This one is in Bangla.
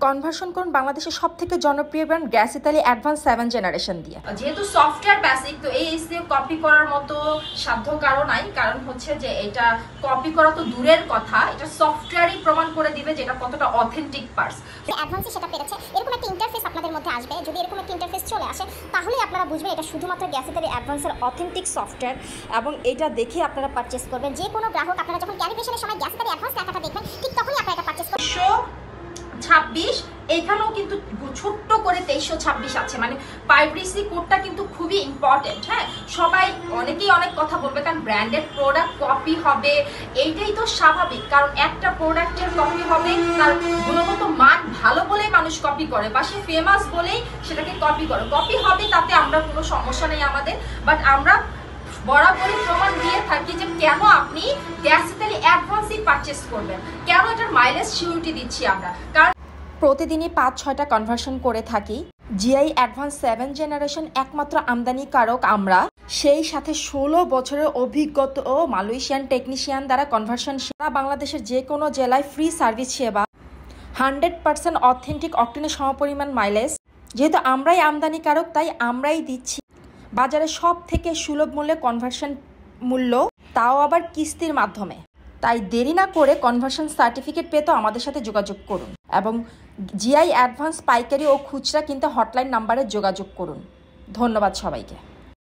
কনভার্সন করুন বাংলাদেশের সবথেকে জনপ্রিয় brand gas Italy advance 7 generation দিয়ে। যেহেতু সফটওয়্যার বেসিক, তো এই এসিও কপি করার মতো সাধ্য কারো নাই। কারণ হচ্ছে যে এটা কপি করা তো দূরের কথা, এটা সফটওয়্যারই প্রমাণ করে দিবে যে এটা কতটা অথেন্টিক পার্স। অ্যাডভান্সই সেটা পেরেছে। এরকম একটা ইন্টারফেস আপনাদের মধ্যে আসবে। যদি এরকম একটা ইন্টারফেস চলে আসে তাহলে আপনারা বুঝবেন এটা শুধুমাত্র গ্যাস ইতালি অ্যাডভান্সের অথেন্টিক সফটওয়্যার, এবং এটা দেখে আপনারা পারচেস করবেন। যে কোনো গ্রাহক আপনারা যখন ক্যালিব্রেশনের সময় গ্যাস ইতালি অ্যাডভান্স লেখাটা দেখবেন, ঠিক তখনই আপনারা এটা পারচেস করবেন। 26 এইখানেও কিন্তু ছোট্ট করে 2326 আছে, মানে পাইরেসি কোডটা কিন্তু খুবই ইম্পর্টেন্ট। হ্যাঁ, সবাই অনেকেই অনেক কথা বলবে, কারণ ব্র্যান্ডেড প্রোডাক্ট কপি হবে এইটাই তো স্বাভাবিক। কারণ একটা প্রোডাক্টের কপি হবে, তার গুণগত মান ভালো বলেই মানুষ কপি করে, বা সে ফেমাস বলেই সেটাকে কপি করে। কপি হবে তাতে আমরা কোনো সমস্যা নেই আমাদের, বাট আমরা বরাবরই প্রমাণ দিয়ে থাকি যে কেন আপনি গ্যাস ইতালি অ্যাডভান্সই পারচেস করবেন, কেন এটার মাইলেজ সিউরিটি দিচ্ছি আমরা। কারণ প্রতিদিনই 5-6টা কনভার্সন করে থাকি। জিআই অ্যাডভান্স 7 জেনারেশন একমাত্র আমদানিকারক আমরা, সেই সাথে 16 বছরের অভিজ্ঞত ও মালয়েশিয়ান টেকনিশিয়ান দ্বারা কনভার্সন। সারা বাংলাদেশের যে কোনো জেলায় ফ্রি সার্ভিস সেবা, 100% অথেন্টিক অক্টেনের সমপরিমাণ মাইলেজ। যেহেতু আমরাই আমদানিকারক তাই আমরাই দিচ্ছি বাজারে সব থেকে সুলভ মূল্যে কনভার্সন মূল্য, তাও আবার কিস্তির মাধ্যমে। তাই দেরি না করে কনভার্সন সার্টিফিকেট পেতে আমাদের সাথে যোগাযোগ করুন এবং জিআই অ্যাডভান্স পাইকারি ও খুচরা কিনতে হটলাইন নাম্বারে যোগাযোগ করুন। ধন্যবাদ সবাইকে।